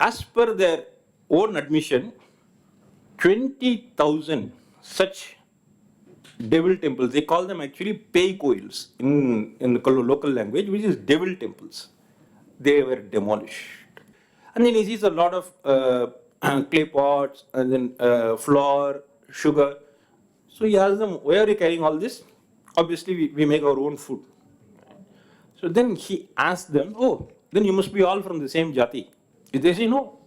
As per their own admission, 20,000 such devil temples, they call them actually pay coils in the local language, which is devil temples. They were demolished. And then he sees a lot of clay pots and then flour, sugar. So he asks them, why are you carrying all this? Obviously, we make our own food. So then he asked them, oh, then you must be all from the same jati. They say, no,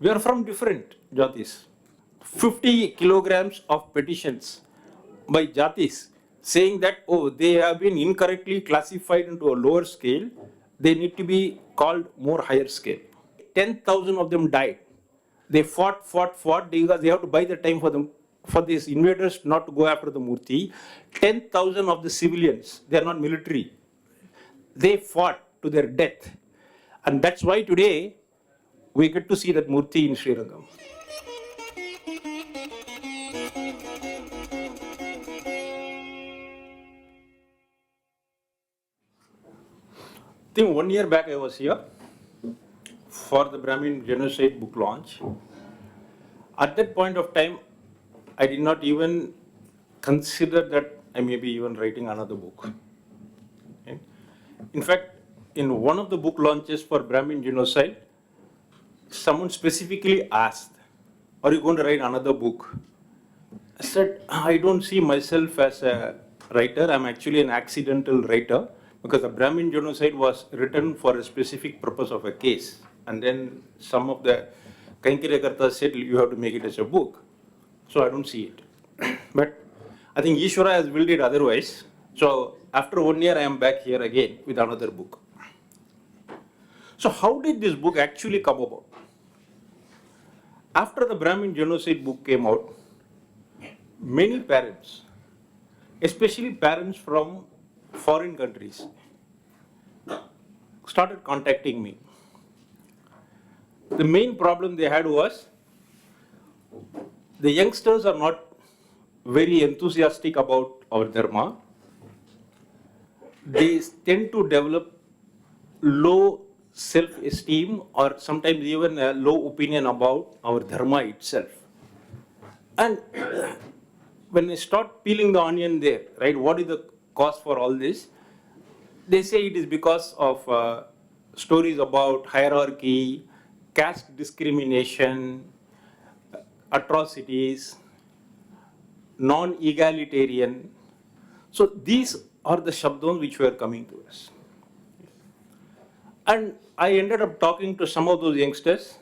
we are from different jatis. 50 kilograms of petitions by jatis saying that, oh, they have been incorrectly classified into a lower scale, they need to be called more higher scale. 10,000 of them died. They fought because they have to buy the time for these invaders not to go after the Murti. 10,000 of the civilians, they are not military, they fought to their death. And that's why today we get to see that Murti in Shirangam. I think 1 year back I was here for the Brahmin genocide book launch. At that point of time, I did not even consider that I may be even writing another book. Okay? In fact, in one of the book launches for Brahmin genocide, someone specifically asked, are you going to write another book? I said, I don't see myself as a writer. I'm actually an accidental writer because the Brahmin genocide was written for a specific purpose of a case. And then some of the Kankiryakartas said, you have to make it as a book. So I don't see it. But I think Ishvara has willed it otherwise. So after 1 year, I am back here again with another book. So how did this book actually come about? After the Brahmin genocide book came out, many parents, especially parents from foreign countries, started contacting me. The main problem they had was the youngsters are not very enthusiastic about our dharma. They tend to develop low self-esteem or sometimes even a low opinion about our dharma itself. And when I start peeling the onion there, right, what is the cause for all this? They say it is because of stories about hierarchy, caste discrimination, atrocities, non-egalitarian. So these are the shabdons which were coming to us. And I ended up talking to some of those youngsters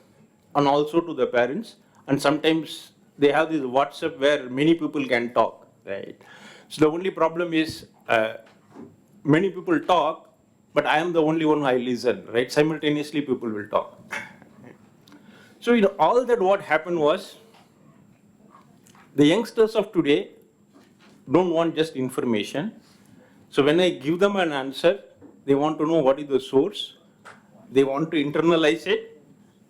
and also to the parents. And sometimes they have this WhatsApp where many people can talk, right? So the only problem is many people talk, but I am the only one who I listen, right? Simultaneously people will talk. So all that what happened was, the youngsters of today don't want just information. So when I give them an answer, they want to know what is the source. They want to internalize it.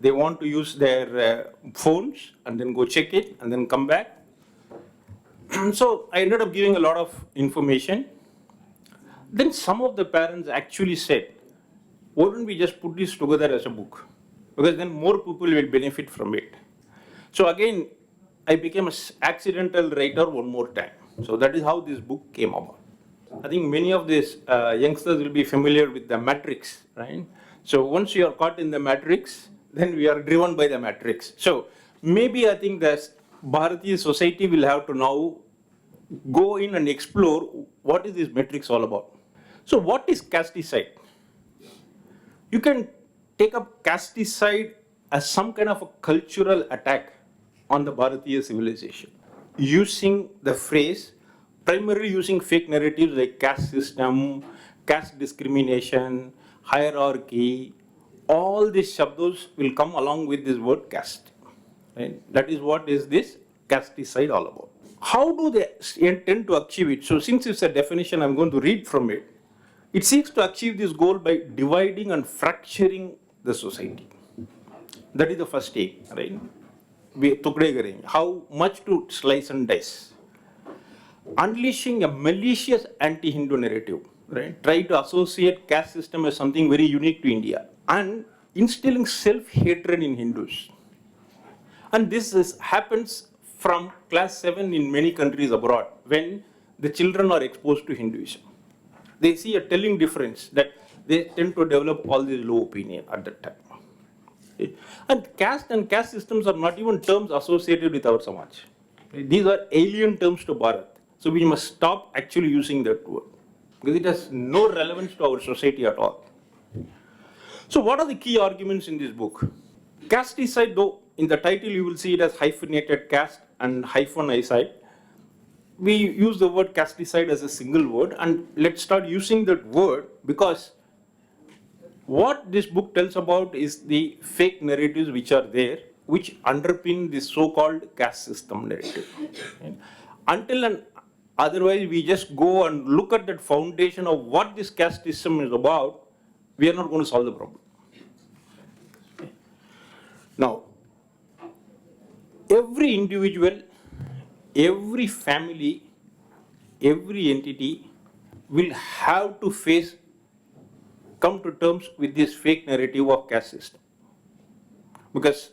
They want to use their phones and then go check it and then come back. So I ended up giving a lot of information. Then some of the parents actually said, why don't we just put this together as a book? Because then more people will benefit from it. So again, I became an accidental writer one more time. So that is how this book came about. I think many of these youngsters will be familiar with the matrix, right? So once you are caught in the matrix, then we are driven by the matrix. So maybe I think that Bharatiya society will have to now go in and explore what is this matrix all about. So what is caste-icide? You can take up caste-icide as some kind of a cultural attack on the Bharatiya civilization, using the phrase, primarily using fake narratives like caste system, caste discrimination, hierarchy. All these shabdos will come along with this word caste. Right? That is what is this caste-icide all about. How do they intend to achieve it? So since it's a definition, I'm going to read from it. It seeks to achieve this goal by dividing and fracturing the society. That is the first aim, right? How much to slice and dice. Unleashing a malicious anti-Hindu narrative, right? Try to associate caste system as something very unique to India. And instilling self-hatred in Hindus. And this happens from class 7 in many countries abroad when the children are exposed to Hinduism. They see a telling difference that they tend to develop all this low opinion at that time. And caste systems are not even terms associated with our Samaj. These are alien terms to Bharat. So we must stop actually using that word because it has no relevance to our society at all. So what are the key arguments in this book? Caste-icide, though, in the title you will see it as hyphenated caste and hyphen-icide. We use the word caste-icide as a single word, and let's start using that word because what this book tells about is the fake narratives which are there, which underpin this so-called caste system narrative. Until and otherwise we just go and look at that foundation of what this caste system is about, we are not going to solve the problem. Now, every individual, every family, every entity will have to come to terms with this fake narrative of caste system. Because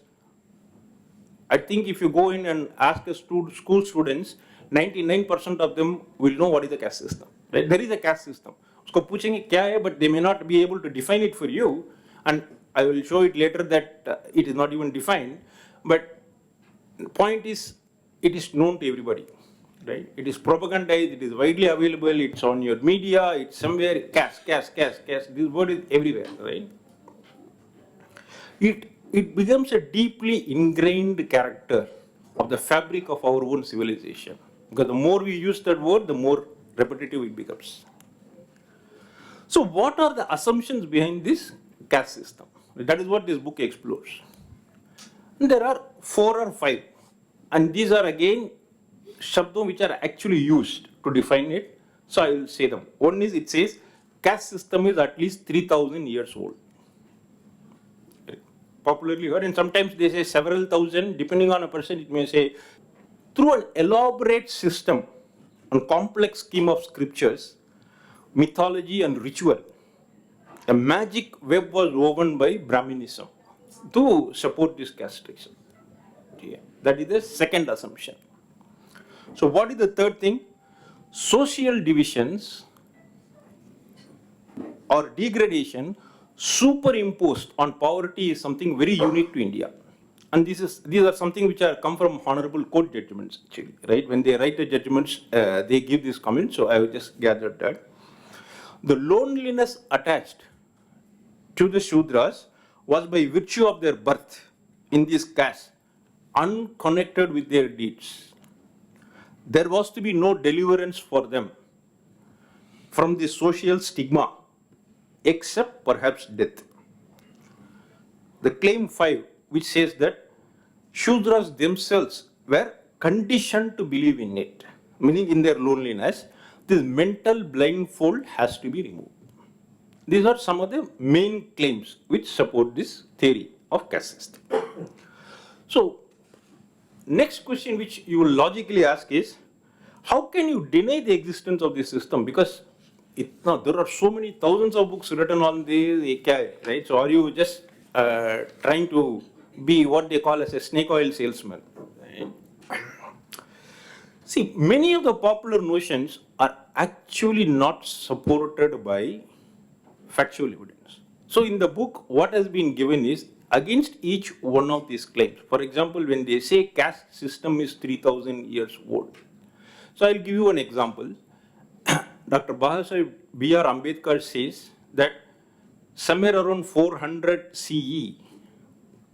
I think if you go in and ask school students, 99% of them will know what is the caste system. Right? There is a caste system. Usko puchenge kya hai, but they may not be able to define it for you. And I will show it later that it is not even defined. But the point is, it is known to everybody. Right? It is propagandized, it is widely available, it's on your media, it's somewhere, caste. This word is everywhere, right? It becomes a deeply ingrained character of the fabric of our own civilization. Because the more we use that word, the more repetitive it becomes. So what are the assumptions behind this caste system? That is what this book explores. And there are 4 or 5. And these are again shabdon which are actually used to define it. So I will say them. One is, it says caste system is at least 3,000 years old. Popularly heard, and sometimes they say several thousand, depending on a person it may say, through an elaborate system and complex scheme of scriptures, mythology and ritual, a magic web was woven by Brahminism to support this caste system. That is the second assumption. So what is the third thing? Social divisions or degradation superimposed on poverty is something very unique to India. And these are something which are come from honorable court judgments actually, right? When they write the judgments, they give this comment, so I will just gather that. The loneliness attached to the Shudras was by virtue of their birth in this caste, unconnected with their deeds. There was to be no deliverance for them from the social stigma, except perhaps death. The claim 5, which says that Shudras themselves were conditioned to believe in it, meaning in their loneliness, this mental blindfold has to be removed. These are some of the main claims which support this theory of caste system. So, next question which you will logically ask is, how can you deny the existence of this system? Because there are so many thousands of books written on this, right? So are you just trying to be what they call as a snake oil salesman? Right? See, many of the popular notions are actually not supported by factual evidence. So in the book, what has been given is against each one of these claims. For example, when they say caste system is 3,000 years old. So I'll give you an example. Dr. B.R. Ambedkar says that somewhere around 400 CE,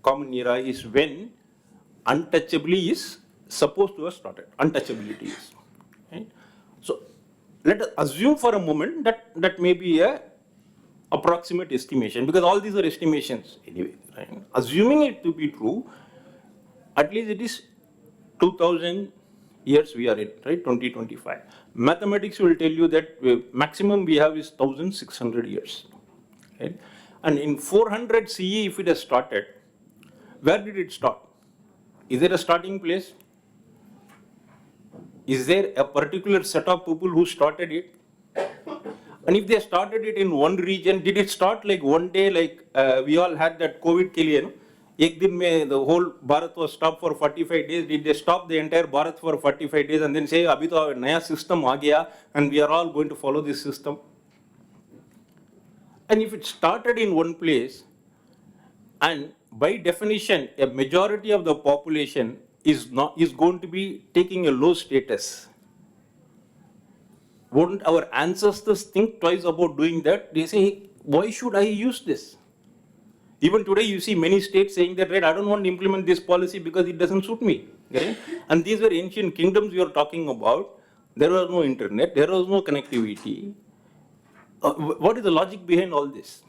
Common Era, is when untouchably is supposed to have started. Untouchability is. Right? So let us assume for a moment that that may be a approximate estimation, because all these are estimations anyway. Right? Assuming it to be true, at least it is 2,000 years we are in, right? 2025. Mathematics will tell you that maximum we have is 1,600 years. Right? And in 400 CE, if it has started, where did it start? Is there a starting place? Is there a particular set of people who started it? And if they started it in one region, did it start like one day, like we all had that COVID ke liye, no? Ek din mein the whole Bharat was stopped for 45 days. Did they stop the entire Bharat for 45 days and then say, abhi to naya system aa gaya and we are all going to follow this system? And if it started in one place, and by definition, a majority of the population is going to be taking a low status, wouldn't our ancestors think twice about doing that? They say, why should I use this? Even today, you see many states saying that, right, I don't want to implement this policy because it doesn't suit me. Right? And these were ancient kingdoms we are talking about. There was no internet, there was no connectivity. What is the logic behind all this?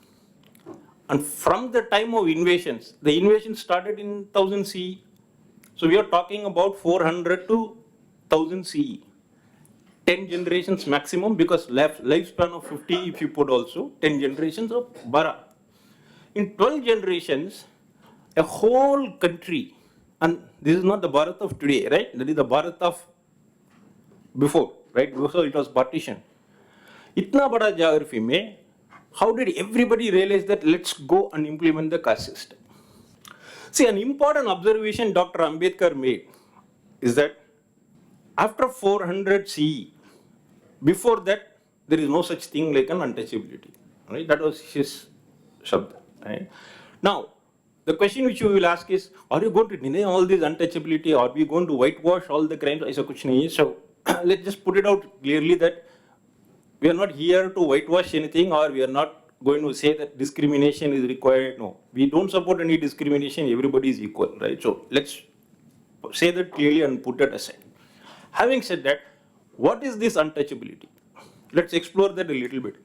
And from the time of invasions, the invasion started in 1000 CE. So we are talking about 400 to 1000 CE. 10 generations maximum, because lifespan of 50 if you put also, 10 generations of Bara. In 12 generations, a whole country, and this is not the Bharat of today, right? That is the Bharat of before, right? Before it was partition. Itna bada geography mein, how did everybody realize that let's go and implement the caste system? See, an important observation Dr. Ambedkar made is that after 400 CE, before that, there is no such thing like an untouchability. Right? That was his shabda. Right? Now, the question which you will ask is, are you going to deny all this untouchability? Are we going to whitewash all the crimes? Aisa kuch nahi hai. So, let's just put it out clearly that we are not here to whitewash anything, or we are not going to say that discrimination is required. No, we don't support any discrimination. Everybody is equal, right? So, let's say that clearly and put that aside. Having said that, what is this untouchability? Let's explore that a little bit.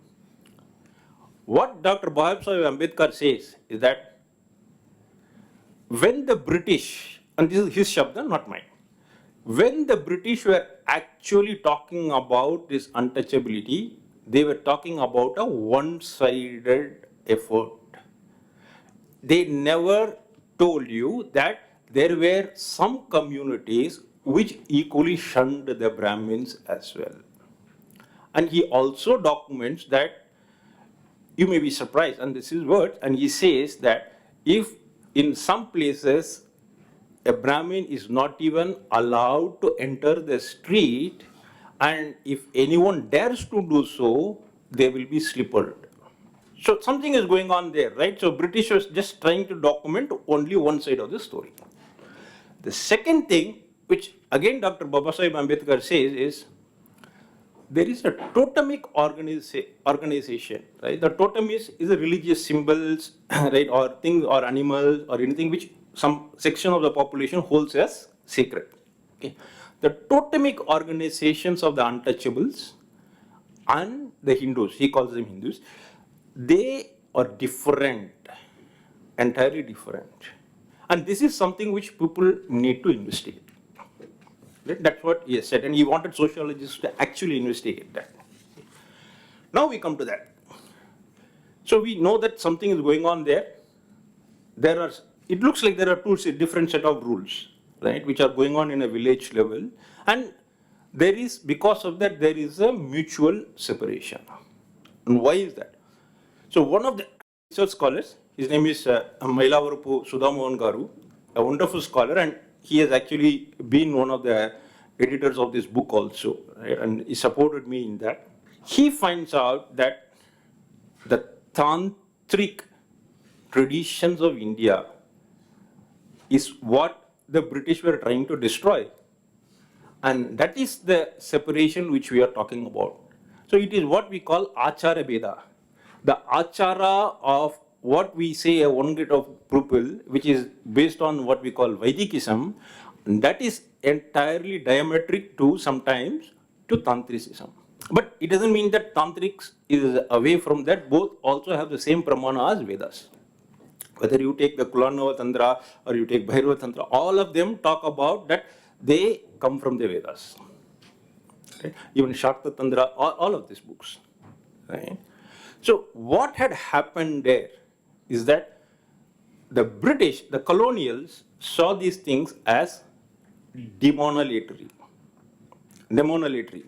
What Dr. Ambedkar says is that when the British, and this is his shabda, not mine, when the British were actually talking about this untouchability, they were talking about a one-sided effort. They never told you that there were some communities which equally shunned the Brahmins as well. And he also documents that, you may be surprised, and this is words, and he says that if in some places a Brahmin is not even allowed to enter the street, and if anyone dares to do so, they will be slippered. So something is going on there, right? So British was just trying to document only one side of the story. The second thing, which again Dr. Babasaheb Ambedkar says, is there is a totemic organization, right? The totem is a religious symbols, right, or things or animals or anything which some section of the population holds as sacred. Okay. The totemic organizations of the untouchables and the Hindus, he calls them Hindus, they are different, entirely different. And this is something which people need to investigate. That's what he has said, and he wanted sociologists to actually investigate that. Now we come to that. So we know that something is going on there. It looks like there are two different set of rules, right, which are going on in a village level, and because of that, there is a mutual separation. And why is that? So one of the research scholars, his name is Mailavarupu Sudhamohan Garu, a wonderful scholar, and he has actually been one of the editors of this book also, right? And he supported me in that. He finds out that the Tantric traditions of India is what the British were trying to destroy. And that is the separation which we are talking about. So it is what we call Achara Veda. The Achara of what we say a one grade of people, which is based on what we call Vedikism, that is entirely diametric to sometimes to Tantricism. But it doesn't mean that Tantric is away from that. Both also have the same pramana as Vedas. Whether you take the Kulanava Tantra or you take Bhairava Tantra, all of them talk about that they come from the Vedas. Right? Even Shakta Tantra, all of these books. Right? So what had happened there is that the British, the colonials, saw these things as demonolatory.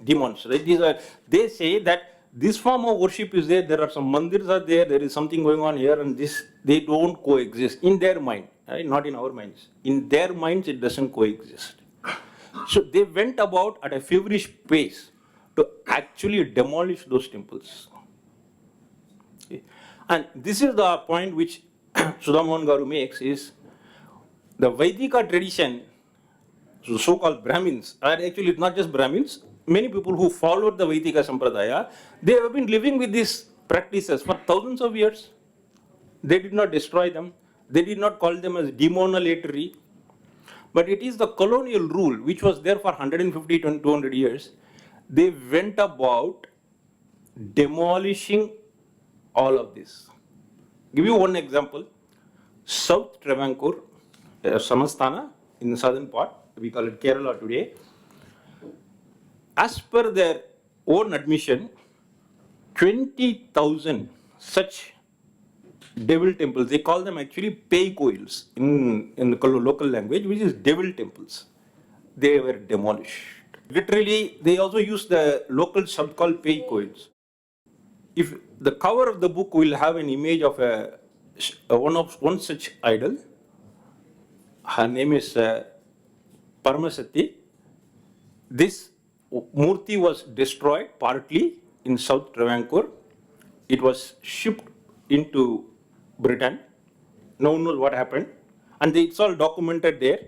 Demons, right? They say that this form of worship is there are some mandirs are there is something going on here, and this, they don't coexist in their mind, right? Not in our minds. In their minds, it doesn't coexist. So they went about at a feverish pace to actually demolish those temples. Okay. And this is the point which Sudhamohan Garu makes, is the Vaidika tradition, so so-called Brahmins, are actually not just Brahmins, many people who followed the Vaidika Sampradaya, they have been living with these practices for thousands of years. They did not destroy them. They did not call them as demonolatory. But it is the colonial rule, which was there for 150 to 200 years. They went about demolishing all of this. Give you one example. South Travancore, Samastana, in the southern part, we call it Kerala today. As per their own admission, 20,000 such devil temples, they call them actually pei coils in the local language, which is devil temples. They were demolished. Literally, they also use the local sub called pei coils. If the cover of the book will have an image of one such idol, her name is Paramasati. This Murti was destroyed partly in South Travancore. It was shipped into Britain. No one knows what happened. And it's all documented there.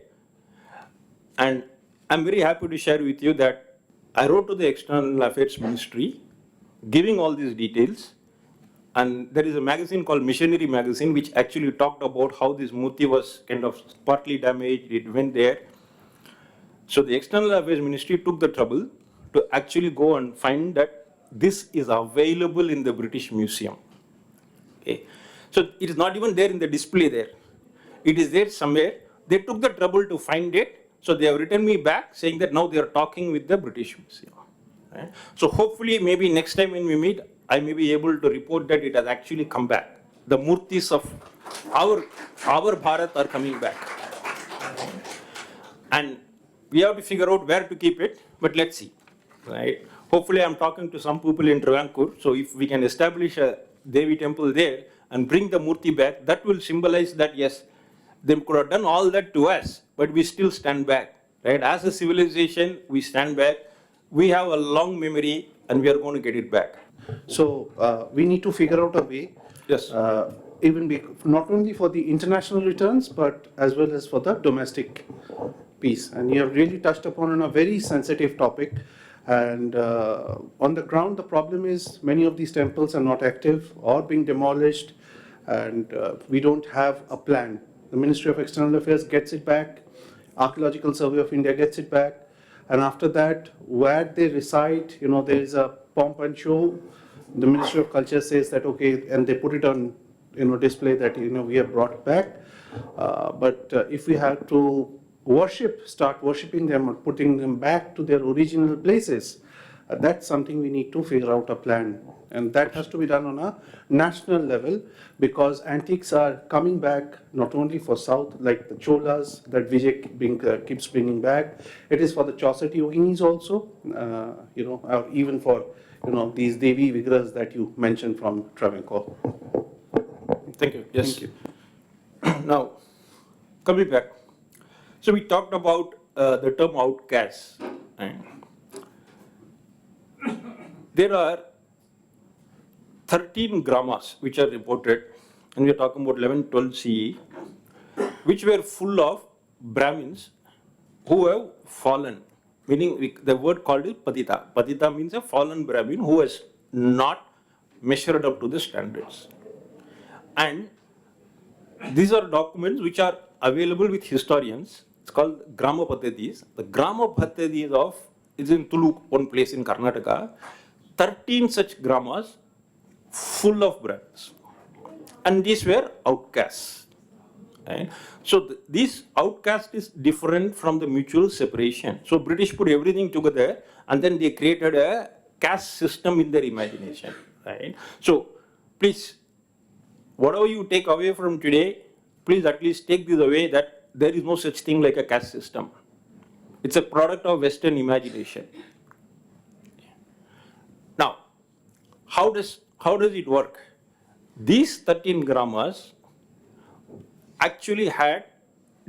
And I'm very happy to share with you that I wrote to the External Affairs Ministry giving all these details. And there is a magazine called Missionary Magazine, which actually talked about how this Murti was kind of partly damaged. It went there. So the External Affairs Ministry took the trouble to actually go and find that this is available in the British Museum. Okay. So it is not even there in the display there. It is there somewhere. They took the trouble to find it. So they have written me back saying that now they are talking with the British Museum. Right? So hopefully maybe next time when we meet, I may be able to report that it has actually come back. The Murtis of our Bharat are coming back. And we have to figure out where to keep it, but let's see. Right? Hopefully I'm talking to some people in Travancore, so if we can establish a Devi temple there and bring the Murti back, that will symbolize that yes, they could have done all that to us, but we still stand back. Right? As a civilization, we stand back. We have a long memory and we are going to get it back. So we need to figure out a way, yes, not only for the international returns, but as well as for the domestic piece. And you have really touched upon a very sensitive topic. And on the ground, the problem is many of these temples are not active or being demolished, and we don't have a plan. The Ministry of External Affairs gets it back, Archaeological Survey of India gets it back, and after that, where they reside, there is a pomp and show. The Ministry of Culture says that okay, and they put it on display that we have brought back. But if we have to start worshipping them or putting them back to their original places, that's something we need to figure out a plan. And that has to be done on a national level, because antiques are coming back not only for South, like the Cholas that Vijay keeps bringing back. It is for the Chaucer Yoginis also, or even for these Devi Vigrahas that you mentioned from Travancore. Thank you. Yes. Thank you. Now, coming back. So we talked about the term outcasts. Right? There are 13 gramas which are reported, and we are talking about 11-12 CE, which were full of Brahmins who have fallen, meaning the word called is patita. Patita means a fallen Brahmin who has not measured up to the standards. And these are documents which are available with historians. It's called Grama Paddhatis. The Grama Paddhatis is in Tuluk, one place in Karnataka. 13 such gramas full of Brahmins. And these were outcasts. Right? So this outcast is different from the mutual separation. So British put everything together and then they created a caste system in their imagination. Right? So please, whatever you take away from today, please at least take this away, that there is no such thing like a caste system. It's a product of Western imagination. Now, how does it work? These 13 grammas actually had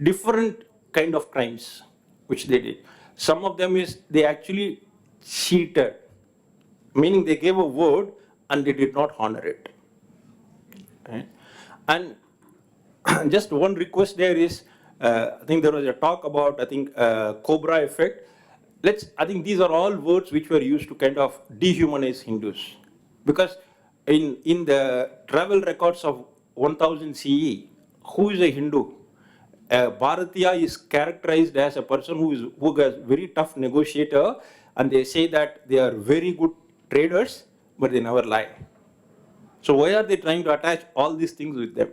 different kind of crimes which they did. Some of them is they actually cheated, meaning they gave a word and they did not honor it. Right? And just one request there is, I think there was a talk about, I think, Cobra effect. I think these are all words which were used to kind of dehumanize Hindus. Because in the travel records of 1000 CE, who is a Hindu? Bharatiya is characterized as a person who is very tough negotiator, and they say that they are very good traders, but they never lie. So why are they trying to attach all these things with them?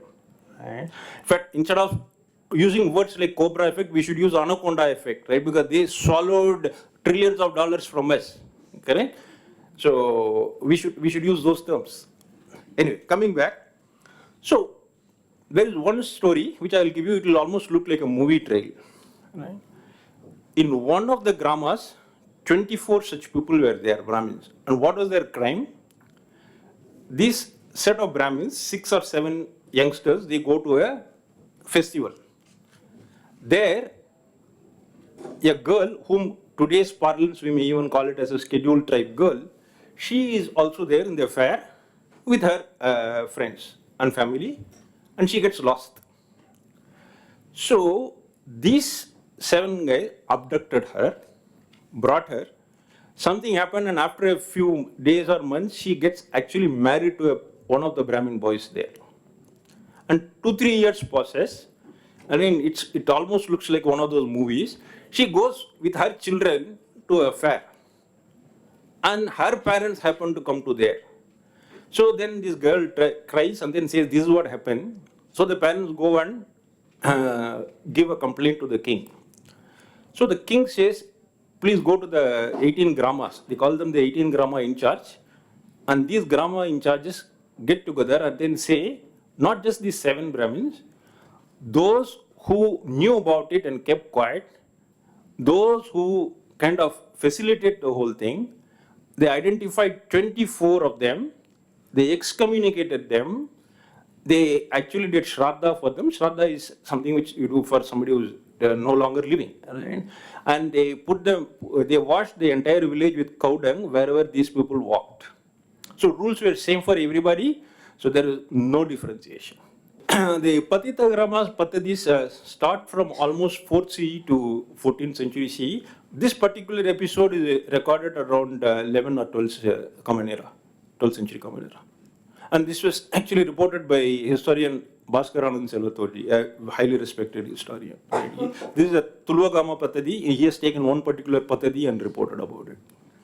Right? In fact, instead of using words like Cobra effect, we should use Anaconda effect, right? Because they swallowed trillions of dollars from us, correct? So we should use those terms. Anyway, coming back. So there is one story which I will give you. It will almost look like a movie trail. Right? In one of the grammas, 24 such people were there, Brahmins. And what was their crime? This set of Brahmins, 6 or 7 youngsters, they go to a festival. There, a girl whom today's parlance we may even call it as a scheduled tribe girl, she is also there in the fair with her friends and family, and she gets lost. So these 7 guys abducted her, brought her. Something happened, and after a few days or months, she gets actually married to one of the Brahmin boys there. And 2-3 years passes. I mean, it almost looks like one of those movies. She goes with her children to a fair, and her parents happen to come to there. So then this girl cries and then says, "This is what happened." So the parents go and give a complaint to the king. So the king says, "Please go to the 18 grammas." They call them the 18 gramma in charge. And these gramma in charges get together and then say, not just these 7 Brahmins, those who knew about it and kept quiet, those who kind of facilitate the whole thing, they identified 24 of them, they excommunicated them, they actually did Shraddha for them. Shraddha is something which you do for somebody who's no longer living. Right? And they washed the entire village with cow dung wherever these people walked. So rules were same for everybody, so there is no differentiation. The Patita Grammas Patadis start from almost 4th CE to 14th century CE. This particular episode is recorded around 11 or 12th Common Era, 12th century Common Era. And this was actually reported by historian Bhaskaranand Selvathodi, a highly respected historian. This is a Tulvagama Patadi. He has taken one particular Patadi and reported about it.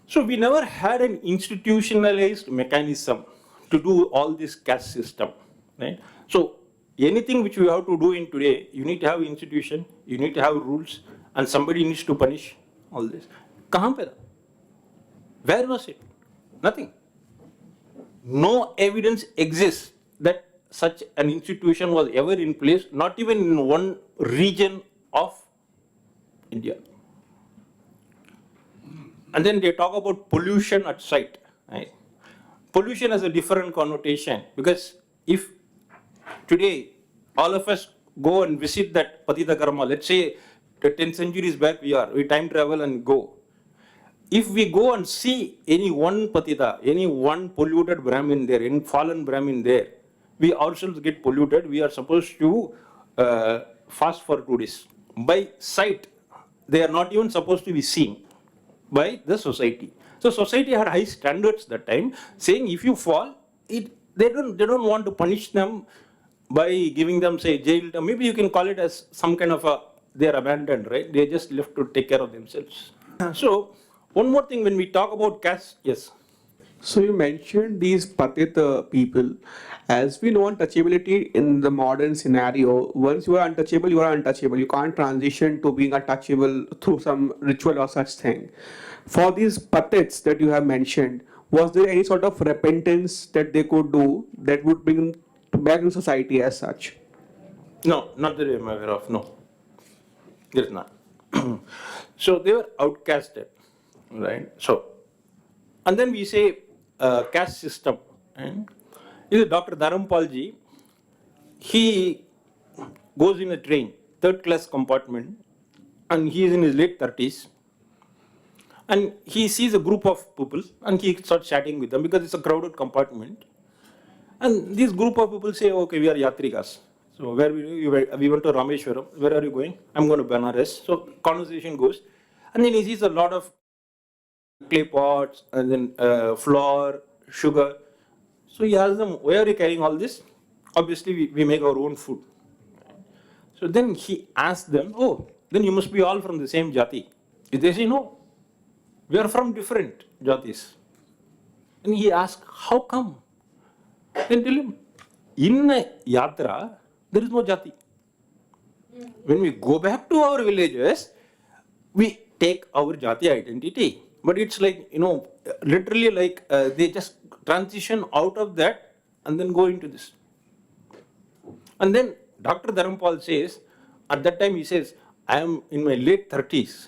So we never had an institutionalized mechanism to do all this caste system. Right? So anything which we have to do in today, you need to have institution, you need to have rules, and somebody needs to punish all this. Kahan pe tha? Where was it? Nothing. No evidence exists that such an institution was ever in place, not even in one region of India. And then they talk about pollution at site. Right? Pollution has a different connotation, because if today all of us go and visit that Patita Karma, let's say 10 centuries back we time travel and go. If we go and see any one Patita, any one polluted Brahmin there, any fallen Brahmin there, we ourselves get polluted. We are supposed to fast for 2 days. By sight, they are not even supposed to be seen by the society. So society had high standards that time, saying if you fall, they don't want to punish them by giving them, say, jail term. Maybe you can call it as some kind of they're abandoned, right? They're just left to take care of themselves. So one more thing when we talk about caste, yes. So you mentioned these Patita people. As we know, untouchability in the modern scenario, once you are untouchable, you are untouchable. You can't transition to being untouchable through some ritual or such thing. For these Patits that you have mentioned, was there any sort of repentance that they could do that would bring them back in society as such? No, not that I'm aware of, no. There is not. So they were outcasted, right? So, and then we say caste system. And this is Dr. Dharampal ji. He goes in a train, third class compartment, and he is in his late 30s. And he sees a group of people and he starts chatting with them because it's a crowded compartment. And this group of people say, okay, we are Yatrikas. So where we went to Rameshwaram. Where are you going? I'm going to Banaras. So conversation goes. And then he sees a lot of clay pots and then flour, sugar. So he asks them, why are you carrying all this? Obviously, we make our own food. So then he asks them, oh, then you must be all from the same jati. They say, no, we are from different jatis. And he asks, how come? Then tell him, in a yatra, there is no jati. When we go back to our villages, we take our jati identity. But it's like, literally like they just transition out of that and then go into this. And then Dr. Dharampal says, at that time he says, I am in my late 30s.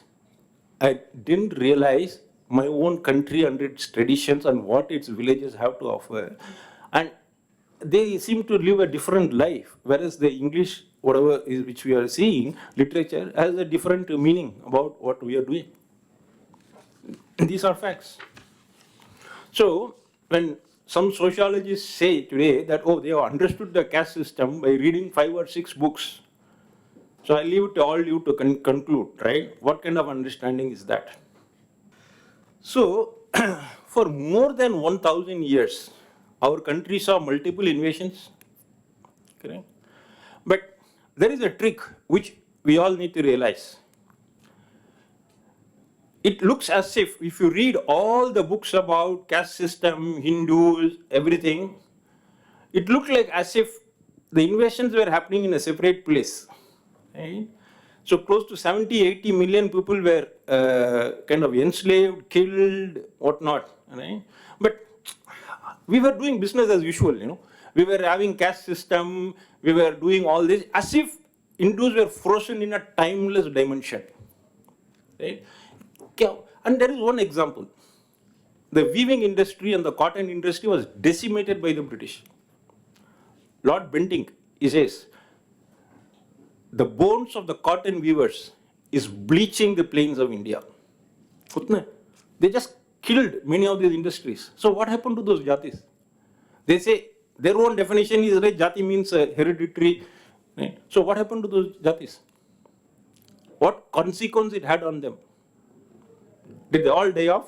I didn't realize my own country and its traditions and what its villages have to offer. And they seem to live a different life, whereas the English, whatever is which we are seeing, literature has a different meaning about what we are doing. These are facts. So, when some sociologists say today that, oh, they have understood the caste system by reading 5 or 6 books. So I leave it to all you to conclude, right? What kind of understanding is that? So, for more than 1,000 years, our country saw multiple invasions, correct? But there is a trick which we all need to realize. It looks as if you read all the books about caste system, Hindus, everything, it looked like as if the invasions were happening in a separate place. Right? So close to 70, 80 million people were kind of enslaved, killed, whatnot. Right? But we were doing business as usual, We were having caste system, we were doing all this as if Hindus were frozen in a timeless dimension. Right? And there is one example. The weaving industry and the cotton industry was decimated by the British. Lord Bentinck, he says, the bones of the cotton weavers is bleaching the plains of India. They just killed many of these industries. So what happened to those jatis? They say their own definition is that jati means hereditary. Right? So what happened to those jatis? What consequence it had on them? Did they all die off?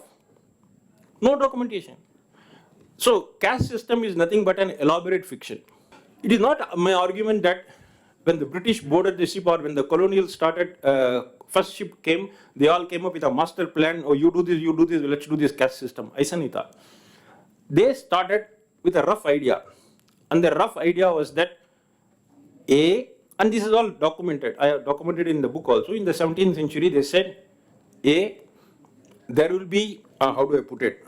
No documentation. So caste system is nothing but an elaborate fiction. It is not my argument that when the British boarded the ship or when the colonial started, first ship came, they all came up with a master plan, oh you do this, let's do this caste system. Aisanita. They started with a rough idea. And the rough idea was that and this is all documented, I have documented in the book also, in the 17th century they said, there will be, how do I put it,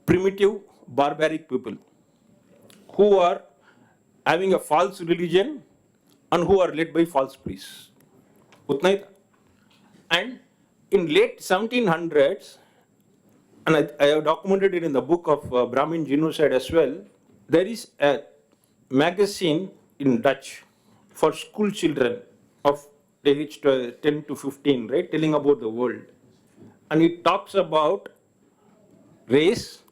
primitive barbaric people who are having a false religion and who are led by false priests. And in late 1700s, and I have documented it in the book of Brahmin genocide as well, there is a magazine in Dutch for school children of age 10 to 15, right, telling about the world. And it talks about race,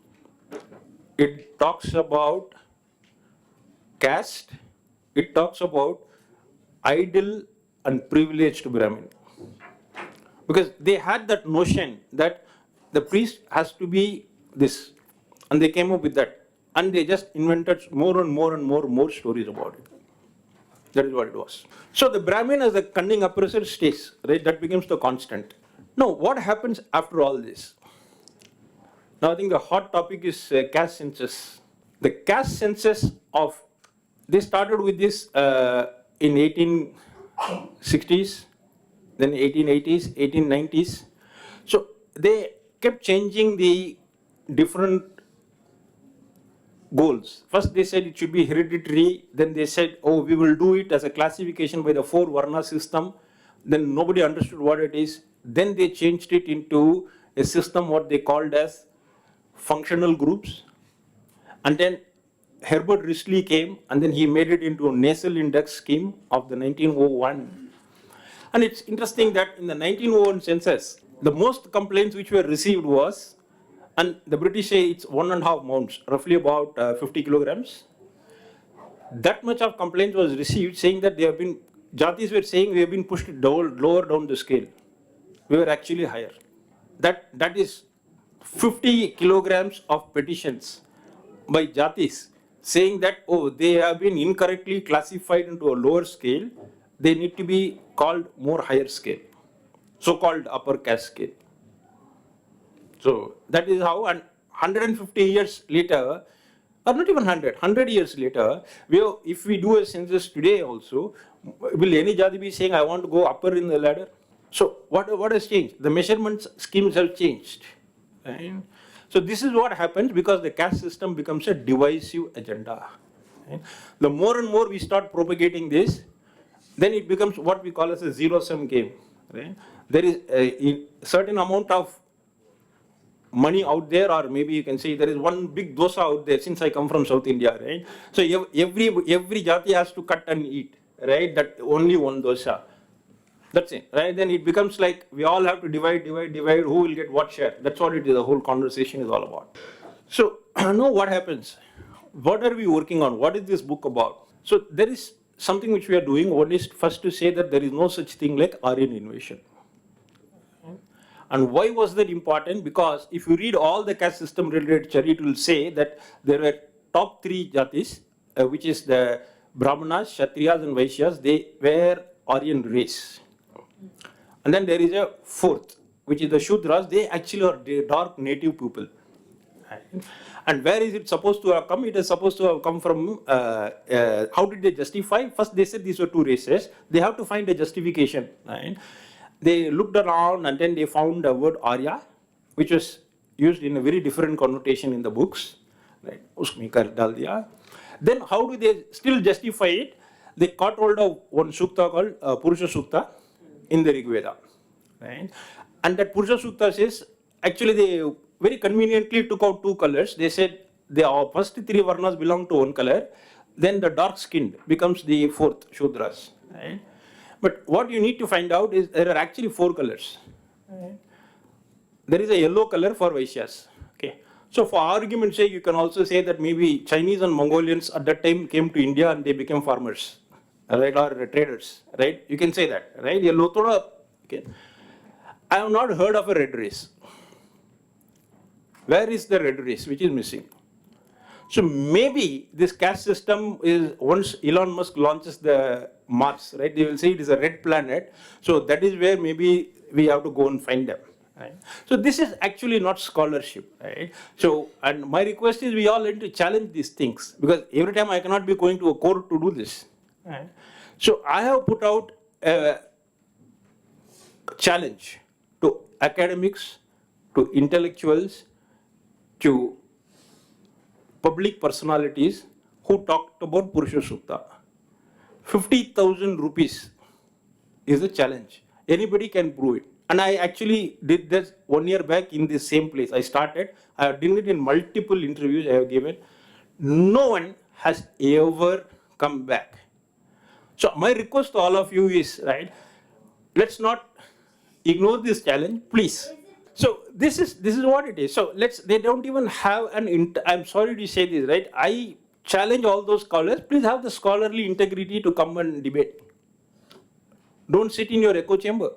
it talks about caste, it talks about idle and privileged Brahmin. Because they had that notion that the priest has to be this, and they came up with that. And they just invented more and more stories about it. That is what it was. So the Brahmin as a cunning oppressor stays, right? That becomes the constant. Now, what happens after all this? Now, I think the hot topic is caste census. The caste census they started with this in 1860s, then 1880s, 1890s. So they kept changing the different goals. First they said it should be hereditary, then they said, oh, we will do it as a classification by the 4 Varna system. Then nobody understood what it is. Then they changed it into a system what they called as functional groups, and then Herbert Risley came, and then he made it into a nasal index scheme of the 1901. And it's interesting that in the 1901 census, the most complaints which were received was, and the British say it's 1.5 mounds, roughly about 50 kilograms. That much of complaints was received saying that Jatis were saying we have been pushed lower down the scale. We were actually higher. That is 50 kilograms of petitions by Jatis saying that, oh, they have been incorrectly classified into a lower scale. They need to be called more higher scale, so-called upper caste scale. So that is how, and 150 years later, or not even 100 years later, if we do a census today also, will any Jati be saying, I want to go upper in the ladder? So what has changed? The measurement schemes have changed. Right? So this is what happens because the caste system becomes a divisive agenda. Right? The more and more we start propagating this, then it becomes what we call as a zero-sum game. Right? There is a certain amount of money out there, or maybe you can say there is one big dosa out there, since I come from South India, right? So every Jati has to cut and eat, right? That only one dosa. That's it, right? Then it becomes like we all have to divide, who will get what share. That's what it is, the whole conversation is all about. So now what happens? What are we working on? What is this book about? So there is something which we are doing. One is first to say that there is no such thing like Aryan invasion. And why was that important? Because if you read all the caste system literature, it will say that there were top 3 Jatis, which is the Brahmanas, Kshatriyas and Vaishyas. They were Aryan race. And then there is a 4th, which is the Shudras. They actually are dark native people. And where is it supposed to have come? It is supposed to have come from, how did they justify? First they said these were 2 races. They have to find a justification. Right? They looked around and then they found the word Arya, which was used in a very different connotation in the books. Right? Then how do they still justify it? They caught hold of one sukta called Purusha Sukta in the Rig Veda. Right? And that Purusha Sukta says, actually they very conveniently took out 2 colors. They said the first 3 varnas belong to one color, then the dark skinned becomes the 4th, Shudras. Right? But what you need to find out is there are actually 4 colors. Right? There is a yellow color for Vaishyas. Okay. So for argument's sake, you can also say that maybe Chinese and Mongolians at that time came to India and they became farmers, right, or traders, right? You can say that, right? Yellow thoda. Okay. I have not heard of a red race. Where is the red race, which is missing? So maybe this caste system is, once Elon Musk launches the Mars, right, they will say it is a red planet. So that is where maybe we have to go and find them. Right? So this is actually not scholarship. Right? So, and my request is we all need to challenge these things, because every time I cannot be going to a court to do this. Right? So I have put out a challenge to academics, to intellectuals, to public personalities who talked about Purusha Sukta. 50,000 rupees is the challenge. Anybody can prove it. And I actually did this 1 year back in the same place. I have done it in multiple interviews I have given. No one has ever come back. So my request to all of you is, right, let's not ignore this challenge, please. So this is what it is. So they don't even have I'm sorry to say this, right? I challenge all those scholars, please have the scholarly integrity to come and debate. Don't sit in your echo chamber.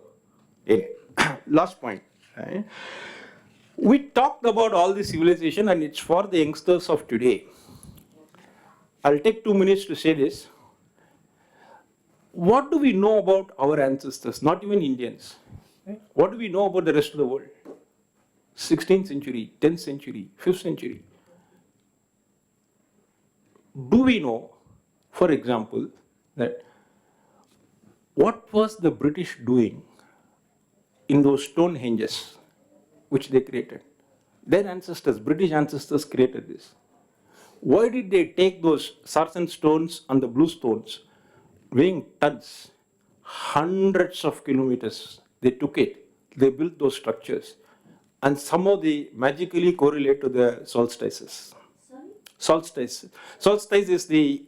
Last point. Right? We talked about all this civilization and it's for the youngsters of today. I'll take 2 minutes to say this. What do we know about our ancestors, not even Indians? Right? What do we know about the rest of the world? 16th century, 10th century, 5th century. Do we know, for example, that what was the British doing in those Stonehenges which they created? Their ancestors, British ancestors created this. Why did they take those sarsen stones and the blue stones, weighing tons, hundreds of kilometers? They took it, they built those structures. and somehow they magically correlate to the solstices. Solstice. Solstice is the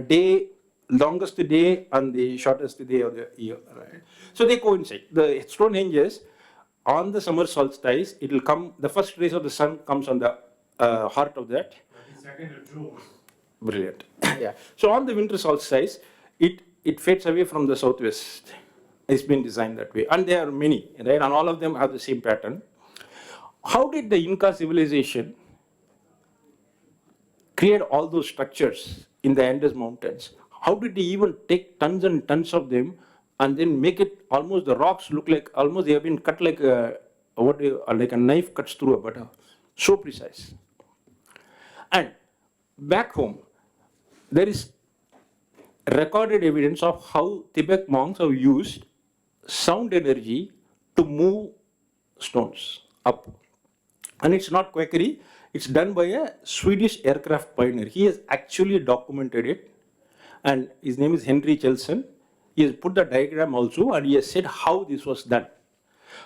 day, longest day and the shortest day of the year. Right? So they coincide. The Stonehenge, on the summer solstice, it will come, the first rays of the sun comes on the heart of that. 22nd of June. Brilliant. Yeah. So on the winter solstice, it fades away from the southwest. It's been designed that way. And there are many, right? And all of them have the same pattern. How did the Inca civilization create all those structures in the Andes Mountains? How did they even take tons and tons of them and then make it almost, the rocks look like almost they have been cut like like a knife cuts through a butter. So precise. And back home, there is recorded evidence of how Tibet monks have used sound energy to move stones up. And it's not quackery, it's done by a Swedish aircraft pioneer. He has actually documented it, and his name is Henry Chelson. He has put the diagram also, and he has said how this was done.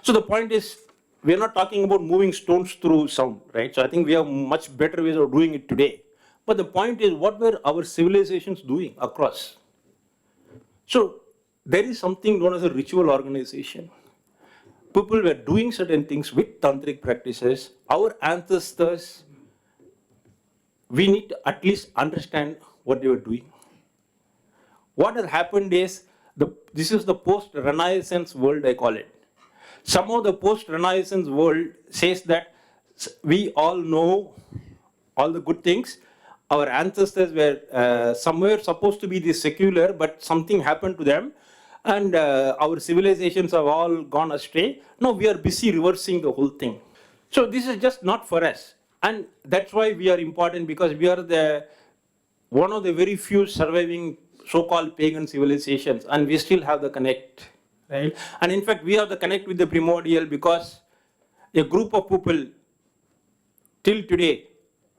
So the point is, we are not talking about moving stones through sound, right? So I think we have much better ways of doing it today. But the point is, what were our civilizations doing across? So there is something known as a ritual organization. People were doing certain things with tantric practices. Our ancestors, we need to at least understand what they were doing. What has happened is, this is the post-Renaissance world, I call it. Somehow the post-Renaissance world says that we all know all the good things. Our ancestors were somewhere supposed to be the secular, but something happened to them, and our civilizations have all gone astray. Now we are busy reversing the whole thing. So this is just not for us. And that's why we are important, because we are one of the very few surviving so-called pagan civilizations, and we still have the connect. Right? And in fact, we have the connect with the primordial, because a group of people till today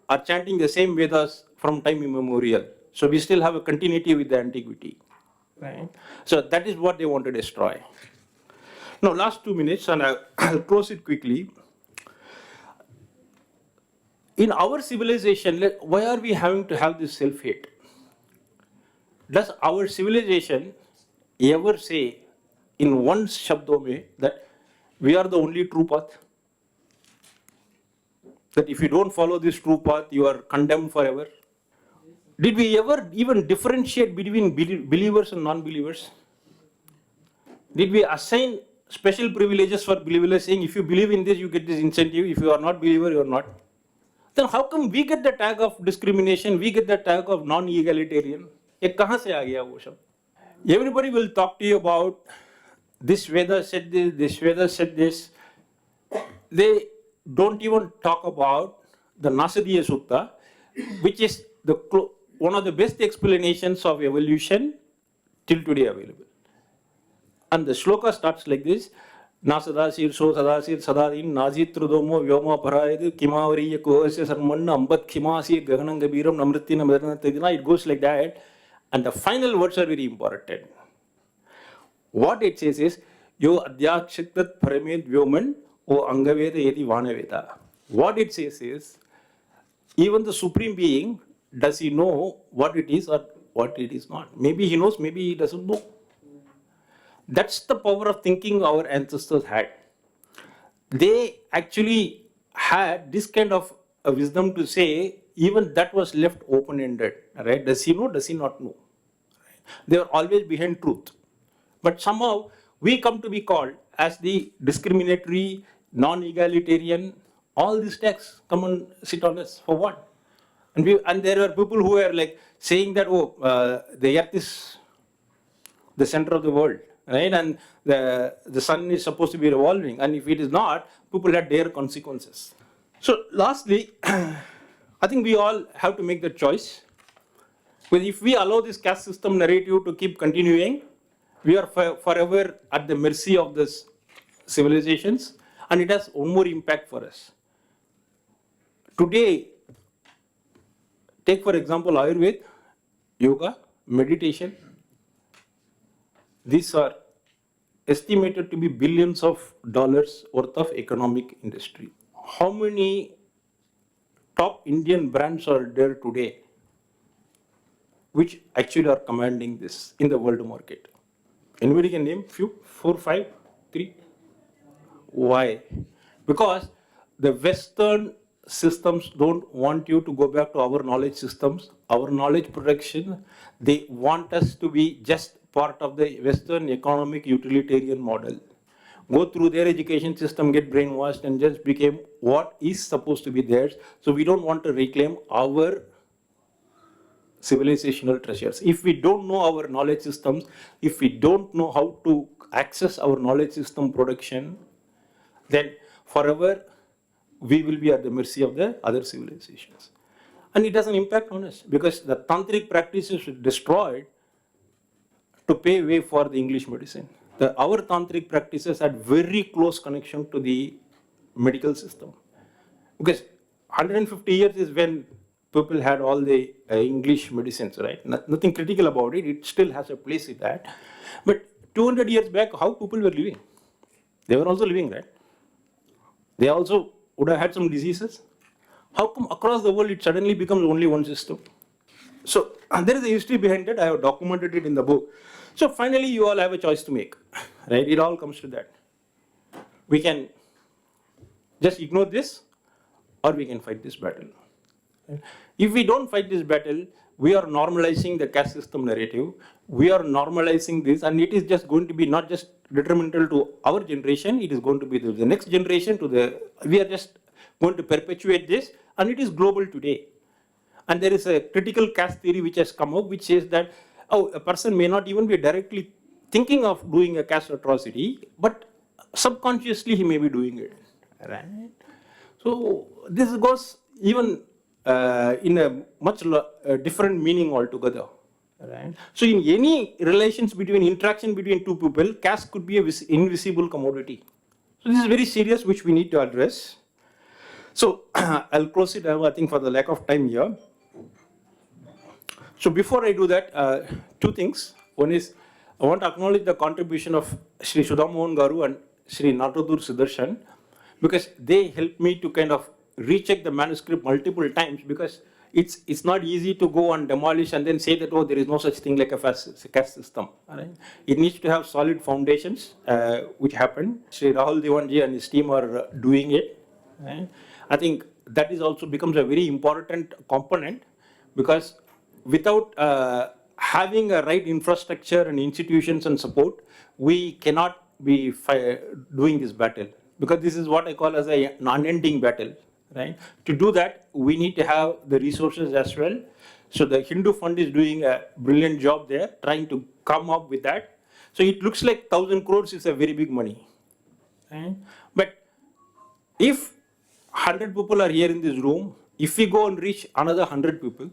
are chanting the same Vedas from time immemorial. So we still have a continuity with the antiquity. Right? So that is what they want to destroy. Now, last 2 minutes, and I'll close it quickly. In our civilization, why are we having to have this self-hate? Does our civilization ever say in one shabdo mein that we are the only true path? That if you don't follow this true path, you are condemned forever? Did we ever even differentiate between believers and non-believers? Did we assign special privileges for believers, saying if you believe in this, you get this incentive, if you are not believer, you are not? Then how come we get the tag of discrimination, we get the tag of non-egalitarian? Everybody will talk to you about this Veda said this, this Veda said this. They don't even talk about the Nasadiya Sutta, which is one of the best explanations of evolution till today available. And the shloka starts like this: Nasadasir so sadasir sadadin nazit trudomo vyoma parayad kimavariya kohasya sarmanna ambat khimasi gaganangabiram namritina madanatadina. It goes like that. And the final words are very important. What it says is, Yo adhyakshiktat paramed vyoman o angaveda yeti vanaveda. What it says is, even the Supreme Being, does he know what it is or what it is not? Maybe he knows, maybe he doesn't know. That's the power of thinking our ancestors had. They actually had this kind of a wisdom to say, even that was left open-ended. Right? Does he know? Does he not know? They were always behind truth. But somehow we come to be called as the discriminatory, non-egalitarian. All these texts come and sit on us. For what? And there are people who are like saying that, the earth is the center of the world. Right? And the sun is supposed to be revolving. And if it is not, people have their consequences. So lastly, I think we all have to make the choice. But if we allow this caste system narrative to keep continuing, we are forever at the mercy of these civilizations, and it has one more impact for us. Today, take for example Ayurveda, yoga, meditation. These are estimated to be billions of dollars worth of economic industry. How many top Indian brands are there today which actually are commanding this in the world market? Anybody can name few? 4, 5, 3? Why? Because the Western systems don't want you to go back to our knowledge systems, our knowledge production. They want us to be just part of the Western economic utilitarian model. Go through their education system, get brainwashed, and just became what is supposed to be theirs. So we don't want to reclaim our civilizational treasures. If we don't know our knowledge systems, if we don't know how to access our knowledge system production, then forever we will be at the mercy of the other civilizations. And it has an impact on us because the tantric practices were destroyed to pay way for the English medicine. Our tantric practices had very close connection to the medical system. Because 150 years is when people had all the English medicines, right? Nothing critical about it. It still has a place in that. But 200 years back, how people were living? They were also living, right? They also would have had some diseases. How come across the world it suddenly becomes only one system? So there is a history behind it. I have documented it in the book. So finally, you all have a choice to make, right? It all comes to that. We can just ignore this, or we can fight this battle. If we don't fight this battle, we are normalizing the caste system narrative. We are normalizing this, and it is just going to be not just detrimental to our generation, it is going to be the next generation, we are just going to perpetuate this, and it is global today. And there is a critical caste theory which has come up, which says that, a person may not even be directly thinking of doing a caste atrocity, but subconsciously he may be doing it, right? So this goes even in a much different meaning altogether, right? So in any relations between interaction between two people, caste could be an invisible commodity. So this is very serious, which we need to address. So I'll close it, I think, for the lack of time here. So before I do that, two things. One is, I want to acknowledge the contribution of Sri Sudhamohan Garu and Sri Natadur Sudarshan, because they helped me to kind of recheck the manuscript multiple times, because it's not easy to go and demolish and then say that, there is no such thing like a caste system. Right? It needs to have solid foundations, which happened. Sri Rahul Diwanji and his team are doing it. Right? I think that is also becomes a very important component, because without having a right infrastructure and institutions and support, we cannot be doing this battle, because this is what I call as a non-ending battle, right? To do that, we need to have the resources as well. So the Hindu Fund is doing a brilliant job there, trying to come up with that. So it looks like 1,000 crores is a very big money, right? But if 100 people are here in this room, if we go and reach another 100 people,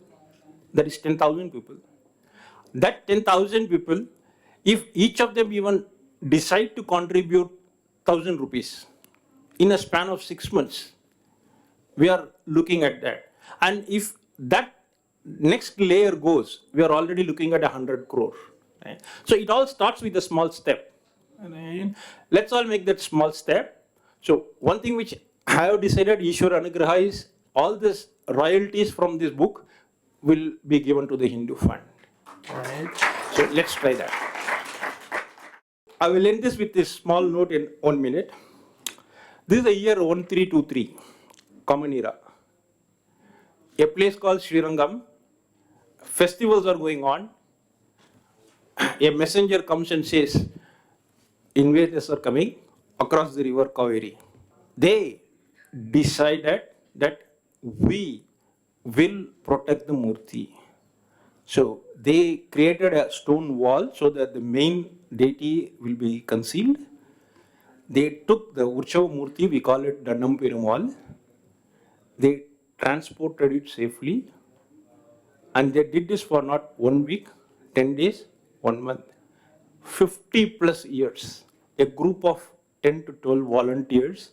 that is 10,000 people. That 10,000 people, if each of them even decide to contribute 1,000 rupees in a span of 6 months, we are looking at that. And if that next layer goes, we are already looking at 100 crore. Right? So it all starts with a small step. Right? Let's all make that small step. So one thing which I have decided, Ishwar Anugraha, is all this royalties from this book will be given to the Hindu Fund. Right? So let's try that. I will end this with this small note in 1 minute. This is the year 1323, Common Era. A place called Shirangam. Festivals are going on. A messenger comes and says, invaders are coming across the river Kaveri. They decided that we will protect the Murti. So they created a stone wall so that the main deity will be concealed. They took the Urchava Murti, we call it Dandam Perumal. They transported it safely, and they did this for not 1 week, 10 days, 1 month, 50 plus years. A group of 10 to 12 volunteers.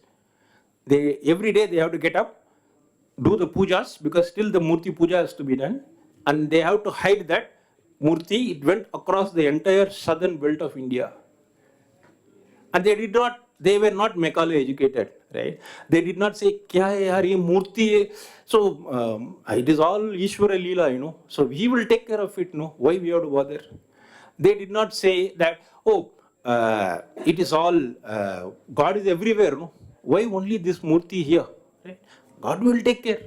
Every day they have to get up, do the pujas, because still the Murti puja has to be done, and they have to hide that Murti. It went across the entire southern belt of India. And they were not Macaulay educated, right? They did not say, kya hai yaar, ye murti hai. So it is all Ishvara Leela, So he will take care of it, Why we have to bother? They did not say that, it is all, God is everywhere, Why only this murti here? Right? God will take care.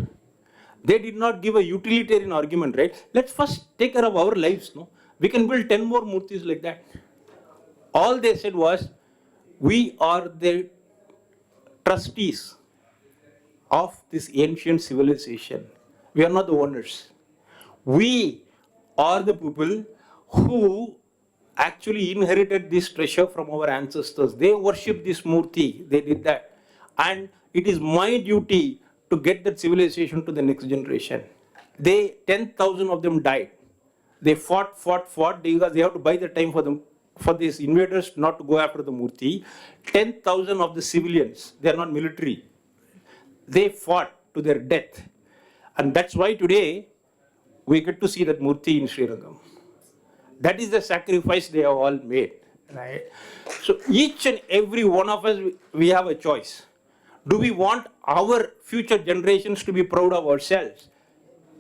They did not give a utilitarian argument, right? Let's first take care of our lives, We can build 10 more murtis like that. All they said was, we are the trustees of this ancient civilization. We are not the owners. We are the people who actually inherited this treasure from our ancestors. They worship this murti. They did that. And it is my duty to get that civilization to the next generation. 10,000 of them died. They fought because they have to buy the time for these invaders not to go after the murti. 10,000 of the civilians, they are not military. They fought to their death. And that's why today we get to see that murti in Shirangam. That is the sacrifice they have all made, right? So each and every one of us, we have a choice. Do we want our future generations to be proud of ourselves?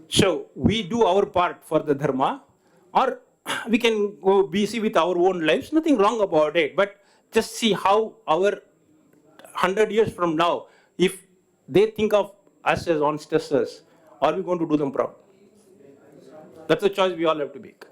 So we do our part for the dharma, or we can go busy with our own lives, nothing wrong about it, but just see how our 100 years from now, if they think of us as ancestors, are we going to do them proud? That's a choice we all have to make.